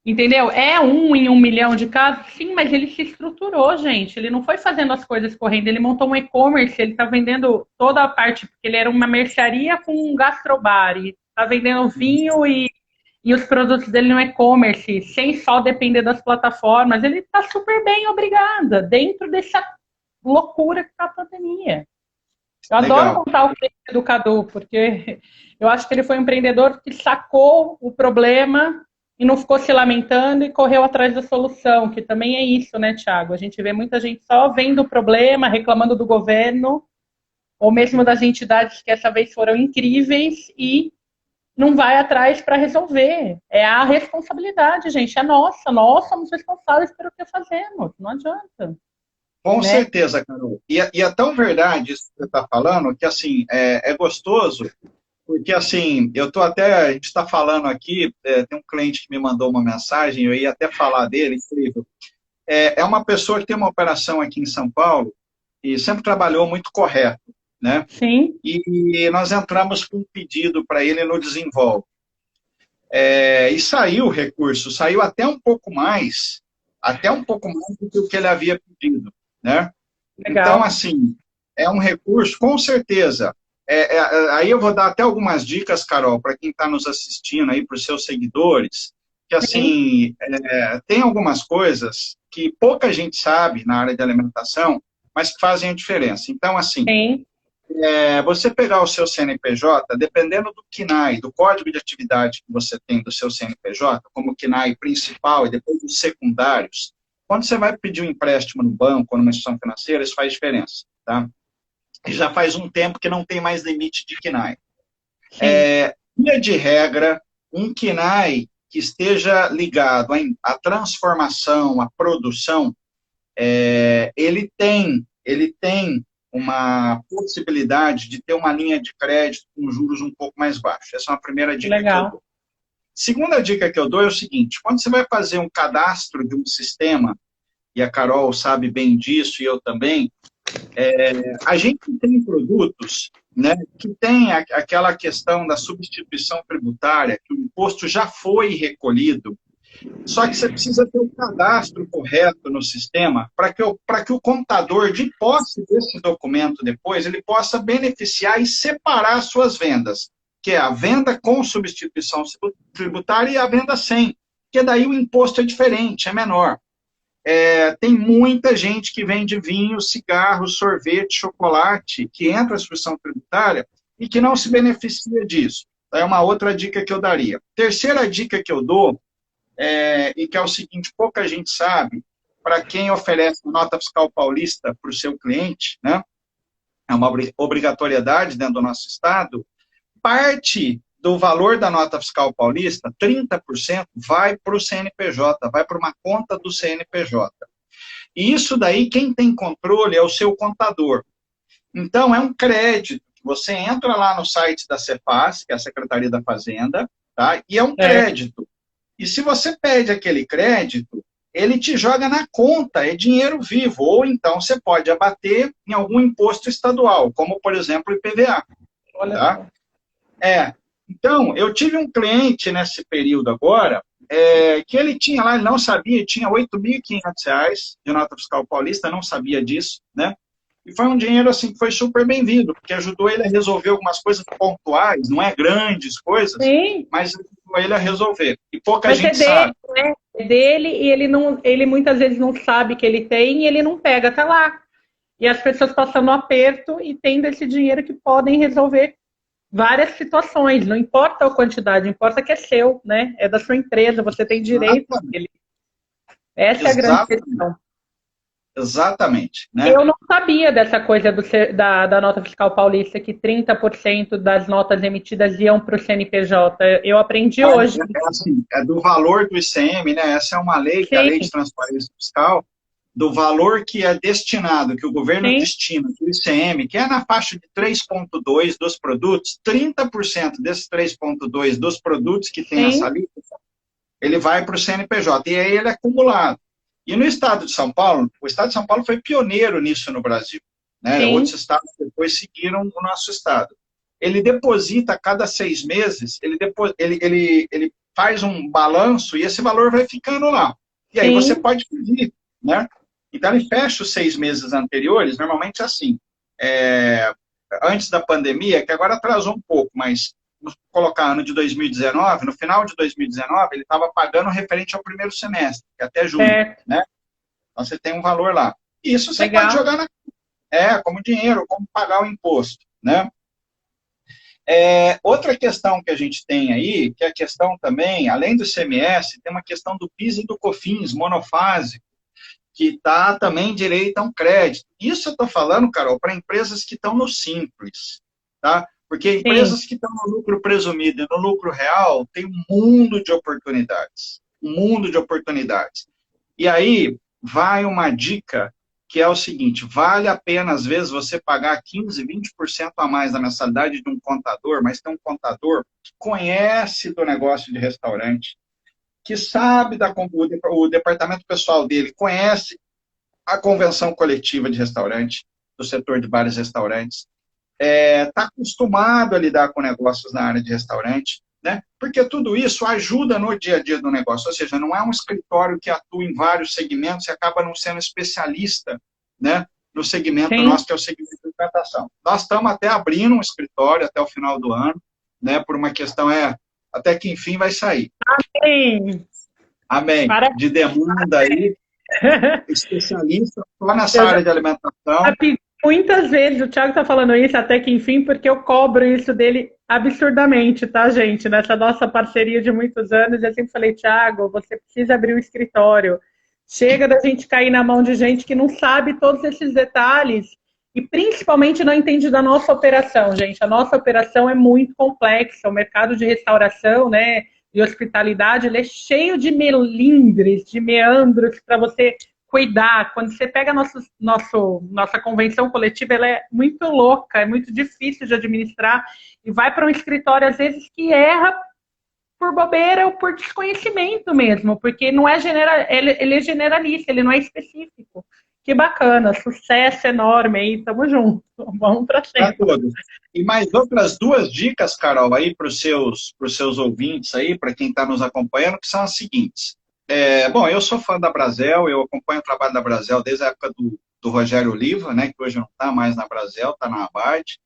Entendeu? É um em 1 milhão de casos, sim, mas ele se estruturou, gente. Ele não foi fazendo as coisas correndo, ele montou um e-commerce, ele está vendendo toda a parte, porque ele era uma mercearia com um gastrobar, e está vendendo vinho e os produtos dele no e-commerce, sem só depender das plataformas. Ele está super bem, obrigada, dentro dessa loucura que está a pandemia. Eu adoro Legal. contar o case do Cadu, porque eu acho que ele foi um empreendedor que sacou o problema e não ficou se lamentando e correu atrás da solução, que também é isso, né, Thiago? A gente vê muita gente só vendo o problema, reclamando do governo, ou mesmo das entidades que essa vez foram incríveis e não vai atrás para resolver. É a responsabilidade, gente, é nossa. Nós somos responsáveis pelo que fazemos, não adianta, Com né? certeza, Carol. E é tão verdade isso que você está falando, que assim, é gostoso, porque assim, a gente está falando aqui, tem um cliente que me mandou uma mensagem, eu ia até falar dele, incrível. É uma pessoa que tem uma operação aqui em São Paulo e sempre trabalhou muito correto, né? Sim, E nós entramos com um pedido para ele no Desenvolve. E saiu o recurso, saiu até um pouco mais do que o que ele havia pedido, né? Então, legal. assim, é um recurso, com certeza. Aí eu vou dar até algumas dicas, Carol, para quem está nos assistindo aí, para os seus seguidores, que, Sim, assim, tem algumas coisas que pouca gente sabe na área de alimentação, mas que fazem a diferença. Então, assim, sim, você pegar o seu CNPJ, dependendo do KNAI, do código de atividade que você tem do seu CNPJ, como o KNAI principal e depois os secundários, quando você vai pedir um empréstimo no banco ou numa instituição financeira, isso faz diferença, tá? E já faz um tempo que não tem mais limite de KNAI. sim. Via de regra, um KNAI que esteja ligado à transformação, à produção, ele tem uma possibilidade de ter uma linha de crédito com juros um pouco mais baixos. Essa é uma primeira dica que eu Legal. dou. Segunda dica que eu dou é o seguinte: quando você vai fazer um cadastro de um sistema, e a Carol sabe bem disso, e eu também, a gente tem produtos, né, que tem aquela questão da substituição tributária, que o imposto já foi recolhido, só que você precisa ter o cadastro correto no sistema para que o contador, de posse desse documento depois, ele possa beneficiar e separar as suas vendas, que é a venda com substituição tributária e a venda sem, porque daí o imposto é diferente, é menor. Tem muita gente que vende vinho, cigarro, sorvete, chocolate, que entra a substituição tributária e que não se beneficia disso. É uma outra dica que eu daria. Terceira dica que eu dou e que é o seguinte: pouca gente sabe, para quem oferece nota fiscal paulista para o seu cliente, né, é uma obrigatoriedade dentro do nosso estado, parte do valor da nota fiscal paulista, 30%, vai para o CNPJ, vai para uma conta do CNPJ. E isso daí, quem tem controle é o seu contador. Então, é um crédito. Você entra lá no site da Cefaz, que é a Secretaria da Fazenda, tá? E é um É, crédito. E se você pede aquele crédito, ele te joga na conta, é dinheiro vivo. Ou então você pode abater em algum imposto estadual, como, por exemplo, o IPVA. olha Tá? só. Então, eu tive um cliente nesse período agora, que ele tinha lá, ele não sabia, tinha R$ 8.500 de nota fiscal paulista, não sabia disso, né? E foi um dinheiro, assim, que foi super bem-vindo, porque ajudou ele a resolver algumas coisas pontuais, não é grandes coisas, Sim, mas ajudou ele a resolver. E pouca mas é gente dele, sabe. né? É dele e ele não, ele muitas vezes não sabe que ele tem e ele não pega, tá lá. E as pessoas passando aperto e tendo esse dinheiro que podem resolver várias situações. Não importa a quantidade, importa que é seu, né? É da sua empresa, você tem direito Exatamente, dele. Essa é a grande exatamente, questão. exatamente, né? Eu não sabia dessa coisa da nota fiscal paulista, que 30% das notas emitidas iam para o CNPJ. Eu aprendi hoje. Assim, do valor do ICM, né? Essa é uma lei, que é a Lei de Sim, Transparência Fiscal, do valor que é destinado, que o governo sim, destina do ICM, que é na faixa de 3,2 dos produtos, 30% desses 3,2 dos produtos que tem essa sim, alíquota, ele vai para o CNPJ, e aí ele é acumulado. E no estado de São Paulo, o estado de São Paulo foi pioneiro nisso no Brasil, né? Outros sim, estados depois seguiram o nosso estado. Ele deposita a cada 6 meses, ele faz um balanço e esse valor vai ficando lá. E aí você Sim. pode pedir, né? Então, ele fecha os 6 meses anteriores, normalmente assim, é, antes da pandemia, que agora atrasou um pouco, mas vamos colocar ano de 2019, no final de 2019, ele estava pagando referente ao primeiro semestre, que é até junho, Certo. né? Então, você tem um valor lá. Isso você pode Legal. jogar como dinheiro, como pagar o imposto, né? Outra questão que a gente tem aí, que é a questão também, além do ICMS, tem uma questão do PIS e do COFINS monofásico, que está também direito a um crédito. Isso eu estou falando, Carol, para empresas que estão no simples, tá? Porque Sim. empresas que estão no lucro presumido e no lucro real tem um mundo de oportunidades, um mundo de oportunidades. E aí vai uma dica que é o seguinte, vale a pena, às vezes, você pagar 15%, 20% a mais da mensalidade de um contador, mas tem um contador que conhece do negócio de restaurante, que sabe o departamento pessoal dele, conhece a convenção coletiva de restaurante, do setor de bares e restaurantes, está acostumado a lidar com negócios na área de restaurante, né? Porque tudo isso ajuda no dia a dia do negócio, ou seja, não é um escritório que atua em vários segmentos e acaba não sendo especialista, né? No segmento Sim. nosso, que é o segmento de implantação. Nós estamos até abrindo um escritório até o final do ano, né? Por uma questão até que enfim vai sair. Sim. Amém. Para. De demanda aí, especialista só nessa Eu já área de alimentação. pedi muitas vezes, o Thiago tá falando isso até que enfim, porque eu cobro isso dele absurdamente, tá, gente? Nessa nossa parceria de muitos anos, eu sempre falei, Thiago, você precisa abrir um escritório. Chega da gente cair na mão de gente que não sabe todos esses detalhes e principalmente não entende da nossa operação, gente. A nossa operação é muito complexa, o mercado de restauração, né, e hospitalidade, ele é cheio de melindres, de meandros para você cuidar. Quando você pega nossa convenção coletiva, ela é muito louca, é muito difícil de administrar e vai para um escritório, às vezes, que erra por bobeira ou por desconhecimento mesmo, porque não é ele é generalista, ele não é específico. Que bacana, sucesso enorme aí, tamo junto, vamos para Para cima. todos. E mais outras duas dicas, Carol, aí para os seus ouvintes aí, para quem está nos acompanhando, que são as seguintes. Bom, eu sou fã da Brasel, eu acompanho o trabalho da Brasel desde a época do Rogério Oliva, né, que hoje não está mais na Brasel, está na Abade.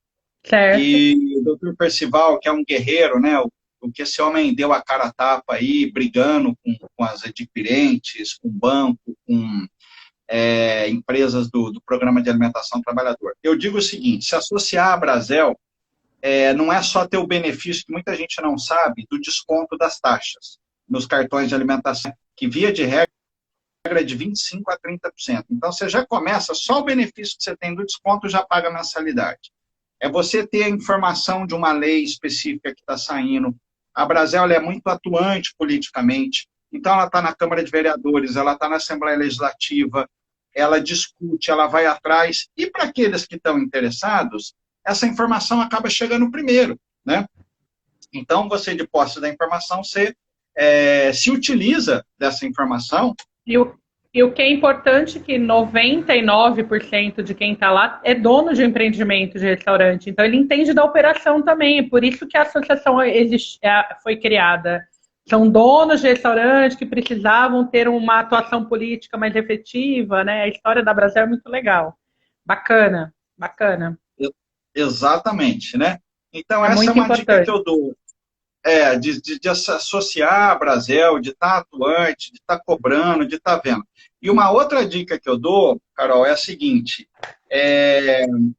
Certo. E o doutor Percival, que é um guerreiro, né, o que esse homem deu a cara a tapa aí, brigando com as adquirentes, com o banco, com empresas do Programa de Alimentação Trabalhador. Eu digo o seguinte, se associar à Brasel, não é só ter o benefício, que muita gente não sabe, do desconto das taxas nos cartões de alimentação, que via de regra é de 25% a 30%. Então, você já começa, só o benefício que você tem do desconto já paga a mensalidade. É você ter a informação de uma lei específica que está saindo. A Brasel é muito atuante politicamente, então ela está na Câmara de Vereadores, ela está na Assembleia Legislativa, ela discute, ela vai atrás, e para aqueles que estão interessados, essa informação acaba chegando primeiro, né? Então, você, de posse da informação, você se utiliza dessa informação. E o que é importante é que 99% de quem está lá é dono de empreendimento de restaurante. Então, ele entende da operação também. Por isso que a associação foi criada. São donos de restaurante que precisavam ter uma atuação política mais efetiva, né? A história da Brasel é muito legal. Bacana, bacana. Exatamente, né? Então, É essa é muito uma dica que importante. eu dou. De associar a Brasel, de estar atuante, de estar cobrando, de estar vendo. E uma outra dica que eu dou, Carol, é a seguinte: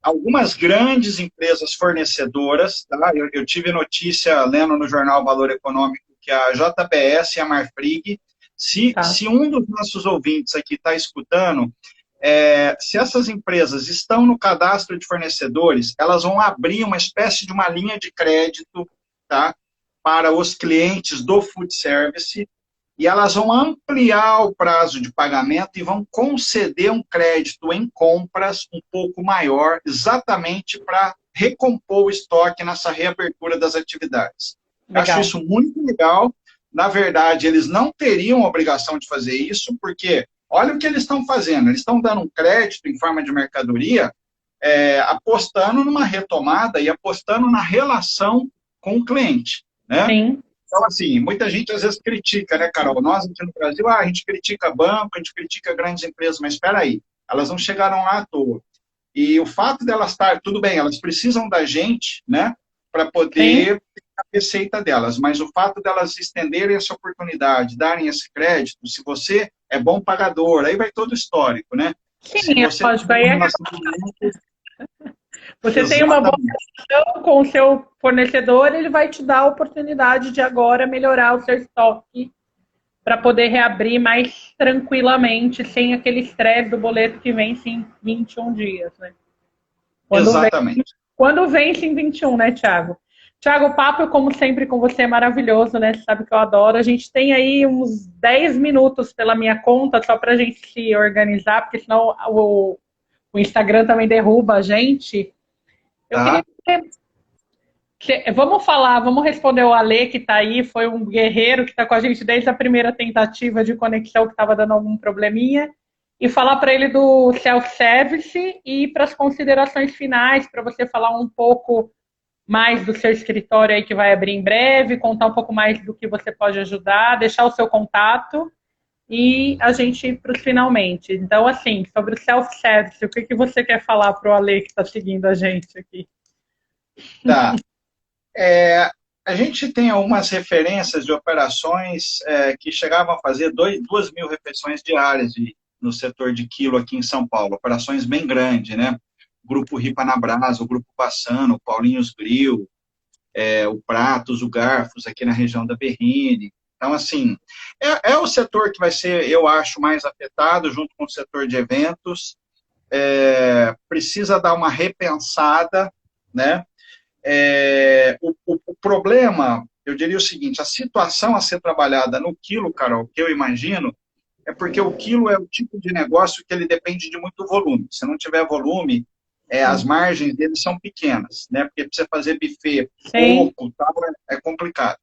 algumas grandes empresas fornecedoras, tá? Eu tive notícia lendo no jornal Valor Econômico que a JBS e a Marfrig, Tá. se um dos nossos ouvintes aqui está escutando, se essas empresas estão no cadastro de fornecedores, elas vão abrir uma espécie de uma linha de crédito, tá? Para os clientes do food service, e elas vão ampliar o prazo de pagamento e vão conceder um crédito em compras um pouco maior, exatamente para recompor o estoque nessa reabertura das atividades. Eu acho Legal. isso muito legal. Na verdade, eles não teriam a obrigação de fazer isso, porque olha o que eles estão fazendo. Eles estão dando um crédito em forma de mercadoria, apostando numa retomada e apostando na relação com o cliente, né? Sim. Então, assim, muita gente às vezes critica, né, Carol? Nós aqui no Brasil, a gente critica banco, a gente critica grandes empresas, mas espera aí, elas não chegaram lá à toa. E o fato delas estar, tudo bem, elas precisam da gente, né, para Sim, poder ter a receita delas, mas o fato delas estenderem essa oportunidade, darem esse crédito, se você é bom pagador, aí vai todo o histórico, né? Se sim, é você tem lógico. um Aí é que relacionamento, você tem uma boa exatamente, relação com o seu fornecedor, ele vai te dar a oportunidade de agora melhorar o seu estoque para poder reabrir mais tranquilamente, sem aquele estresse do boleto que vence em 21 dias, né? Quando vem, exatamente. quando vence em 21, né, Thiago? Thiago, o papo, como sempre, com você é maravilhoso, né? Você sabe que eu adoro. A gente tem aí uns 10 minutos pela minha conta, só para a gente se organizar, porque senão o Instagram também derruba a gente. Eu queria Tá? vamos falar, vamos responder o Ale que está aí, foi um guerreiro que está com a gente desde a primeira tentativa de conexão que estava dando algum probleminha, e falar para ele do self-service e para as considerações finais, para você falar um pouco mais do seu escritório aí que vai abrir em breve, contar um pouco mais do que você pode ajudar, deixar o seu contato e a gente ir para os finalmente. Então, assim, sobre o self-service, o que, que você quer falar para o Ale que está seguindo a gente aqui? Tá. É, a gente tem algumas referências de operações que chegavam a fazer 2.000 refeições diárias no setor de quilo aqui em São Paulo, operações bem grandes, né? O Grupo Ripa na Brasa, o Grupo Passano, o Paulinhos Grill, o Pratos, o Garfos, aqui na região da Berrine. Então, assim, é o setor que vai ser, eu acho, mais afetado, junto com o setor de eventos. Precisa dar uma repensada, né? O problema, eu diria o seguinte, a situação a ser trabalhada no quilo, Carol, que eu imagino, é porque o quilo é o tipo de negócio que ele depende de muito volume. Se não tiver volume, as margens dele são pequenas, né? Porque para você fazer buffet Sim, pouco, tal, é complicado.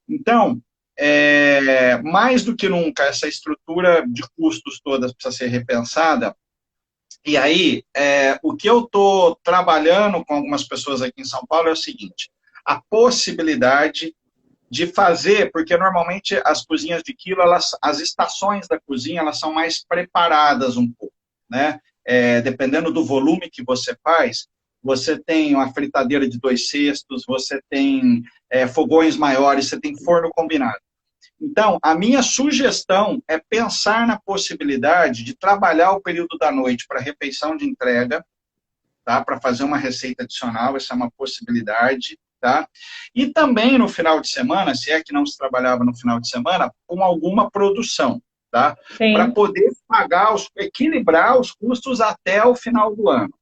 Então, mais do que nunca, essa estrutura de custos todas precisa ser repensada. E aí, o que eu estou trabalhando com algumas pessoas aqui em São Paulo é o seguinte: a possibilidade de fazer, porque normalmente as cozinhas de quilo, as estações da cozinha, elas são mais preparadas um pouco, né? Dependendo do volume que você faz, você tem uma fritadeira de 2/6, você tem fogões maiores, você tem forno combinado. Então, a minha sugestão é pensar na possibilidade de trabalhar o período da noite para refeição de entrega, tá? Para fazer uma receita adicional, essa é uma possibilidade, tá? E também no final de semana, se é que não se trabalhava no final de semana, com alguma produção, tá? Para sim. poder pagar, equilibrar os custos até o final do ano.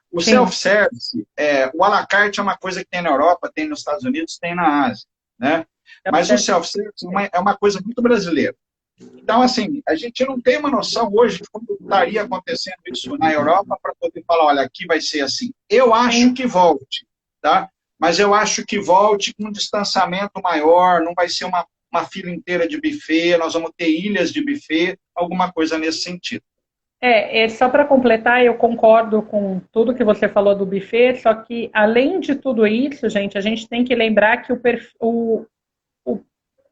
O Sim, self-service, o à la carte é uma coisa que tem na Europa, tem nos Estados Unidos, tem na Ásia, né? é o Mas o certo. self-service é uma coisa muito brasileira. Então, assim, a gente não tem uma noção hoje de como estaria acontecendo isso na Europa para poder falar, olha, aqui vai ser assim. Eu acho Sim. que volte, tá? Mas eu acho que volte com um distanciamento maior, não vai ser uma fila inteira de buffet, nós vamos ter ilhas de buffet, alguma coisa nesse sentido. Só para completar, eu concordo com tudo que você falou do buffet, só que além de tudo isso, gente, a gente tem que lembrar que o,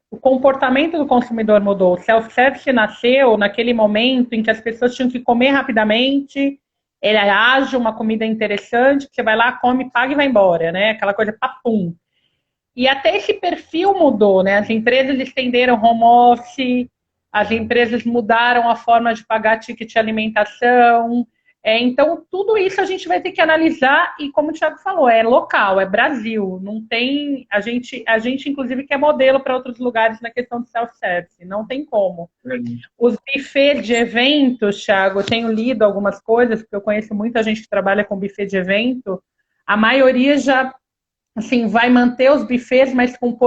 o comportamento do consumidor mudou. O self-service nasceu naquele momento em que as pessoas tinham que comer rapidamente, ele é ágil, uma comida interessante, que você vai lá, come, paga e vai embora, né? Aquela coisa papum. E até esse perfil mudou, né? As empresas estenderam home office, as empresas mudaram a forma de pagar ticket de alimentação. Então, tudo isso a gente vai ter que analisar e, como o Thiago falou, é local, é Brasil. Não tem. A gente inclusive, quer modelo para outros lugares na questão de self-service. Não tem como. Os buffets de eventos, Thiago, eu tenho lido algumas coisas, porque eu conheço muita gente que trabalha com buffet de evento. A maioria já assim, vai manter os buffets, mas com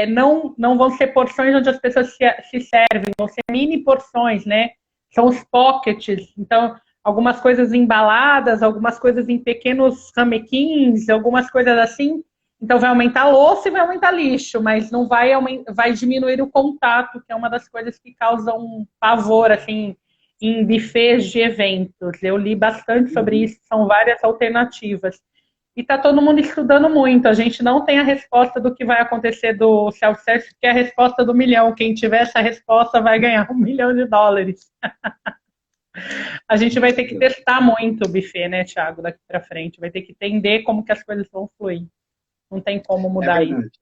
não vão ser porções onde as pessoas se servem, vão ser mini porções, né? São os pockets. Então, algumas coisas embaladas, algumas coisas em pequenos ramequins, algumas coisas assim. Então, vai aumentar a louça e vai aumentar lixo, mas não vai diminuir o contato, que é uma das coisas que causam um pavor, assim, em buffets de eventos. Eu li bastante sobre isso, são várias alternativas. e está todo mundo estudando muito. A gente não tem a resposta do que vai acontecer do self-service, que é a resposta do milhão. Quem tiver essa resposta vai ganhar US$ 1 milhão. A gente vai ter que testar muito o buffet, né, Thiago, daqui para frente. Vai ter que entender como que as coisas vão fluir. Não tem como É mudar isso. verdade.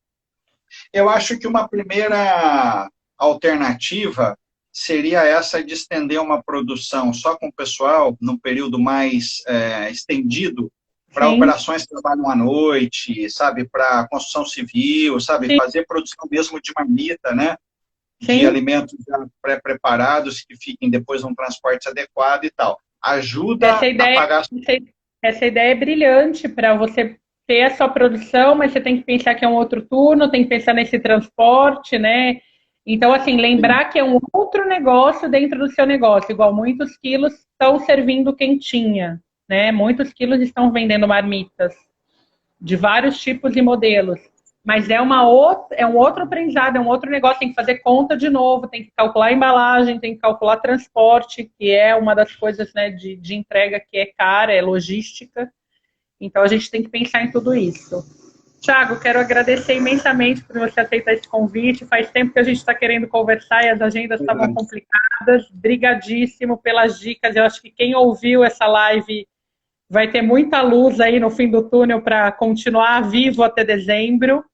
Eu acho que uma primeira alternativa seria essa de estender uma produção só com o pessoal, num período mais estendido, para Sim, operações que trabalham à noite, sabe, para construção civil, sabe, sim, fazer produção mesmo de marmita, né, de sim. alimentos já pré-preparados que fiquem depois num transporte adequado e tal. Essa Ajuda a ideia, pagar. essa ideia é brilhante para você ter a sua produção, mas você tem que pensar que é um outro turno, tem que pensar nesse transporte, né? Então, assim, lembrar que é um outro negócio dentro do seu negócio, igual muitos quilos estão servindo quentinha, né? Muitos quilos estão vendendo marmitas de vários tipos e modelos. Mas é um outro aprendizado, é um outro negócio, tem que fazer conta de novo, tem que calcular a embalagem, tem que calcular transporte, que é uma das coisas, né, de entrega que é cara, é logística. Então a gente tem que pensar em tudo isso. Tiago, quero agradecer imensamente por você aceitar esse convite. Faz tempo que a gente está querendo conversar e as agendas estavam complicadas. Brigadíssimo pelas dicas. Eu acho que quem ouviu essa live vai ter muita luz aí no fim do túnel para continuar vivo até dezembro.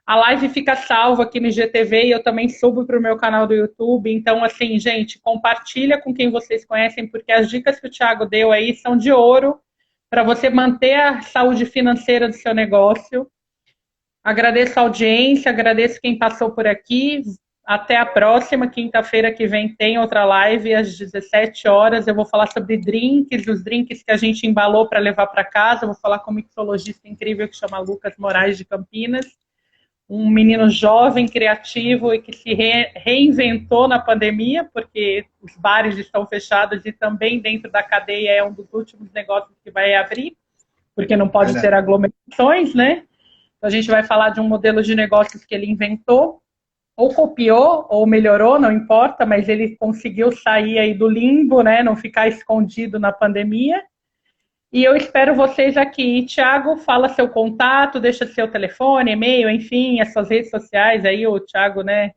A live fica salva aqui no IGTV e eu também subo para o meu canal do YouTube. Então, assim, gente, compartilha com quem vocês conhecem, porque as dicas que o Thiago deu aí são de ouro para você manter a saúde financeira do seu negócio. Agradeço a audiência, agradeço quem passou por aqui. Até a próxima, quinta-feira que vem tem outra live às 17 horas. Eu vou falar sobre drinks, os drinks que a gente embalou para levar para casa. Eu vou falar com um mixologista incrível que chama Lucas Moraes de Campinas, um menino jovem, criativo e que se reinventou na pandemia, porque os bares estão fechados e também dentro da cadeia é um dos últimos negócios que vai abrir, porque não pode ter Verdade. aglomerações, né? Então, a gente vai falar de um modelo de negócios que ele inventou, ou copiou, ou melhorou, não importa, mas ele conseguiu sair aí do limbo, né? Não ficar escondido na pandemia. E eu espero vocês aqui. Tiago, fala seu contato, deixa seu telefone, e-mail, enfim, as suas redes sociais aí, o Tiago, né?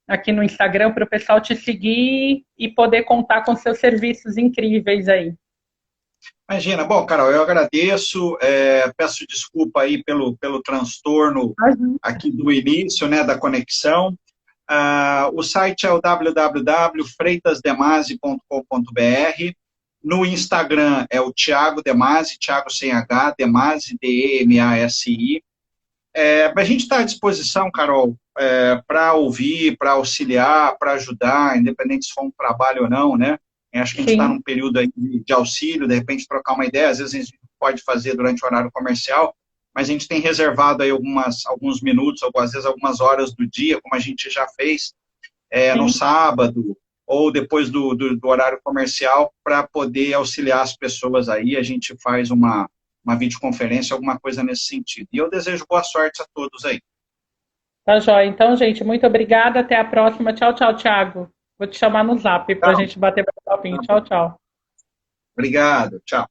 Aqui no Instagram, para o pessoal te seguir e poder contar com seus serviços incríveis aí. Imagina, bom, Carol, eu agradeço, peço desculpa aí pelo transtorno aqui do início, né, da conexão. O site é o www.freitasdemasi.com.br. No Instagram é o Thiago Demasi, Thiago sem H, Demasi, Demasi. A gente está à disposição, Carol, para ouvir, para auxiliar, para ajudar, independente se for um trabalho ou não, né? Acho que a gente está Sim, num período aí de auxílio, de repente trocar uma ideia, às vezes a gente pode fazer durante o horário comercial, mas a gente tem reservado aí alguns minutos, ou às vezes algumas horas do dia, como a gente já fez no sim. sábado, ou depois do horário comercial, para poder auxiliar as pessoas aí, a gente faz uma videoconferência, alguma coisa nesse sentido. E eu desejo boa sorte a todos aí. Tá joia. Então, gente, muito obrigada. Até a próxima. Tchau, tchau, Thiago. Vou te chamar no zap para a Tchau. gente bater mais papinho. Tchau, tchau. Obrigado. Tchau.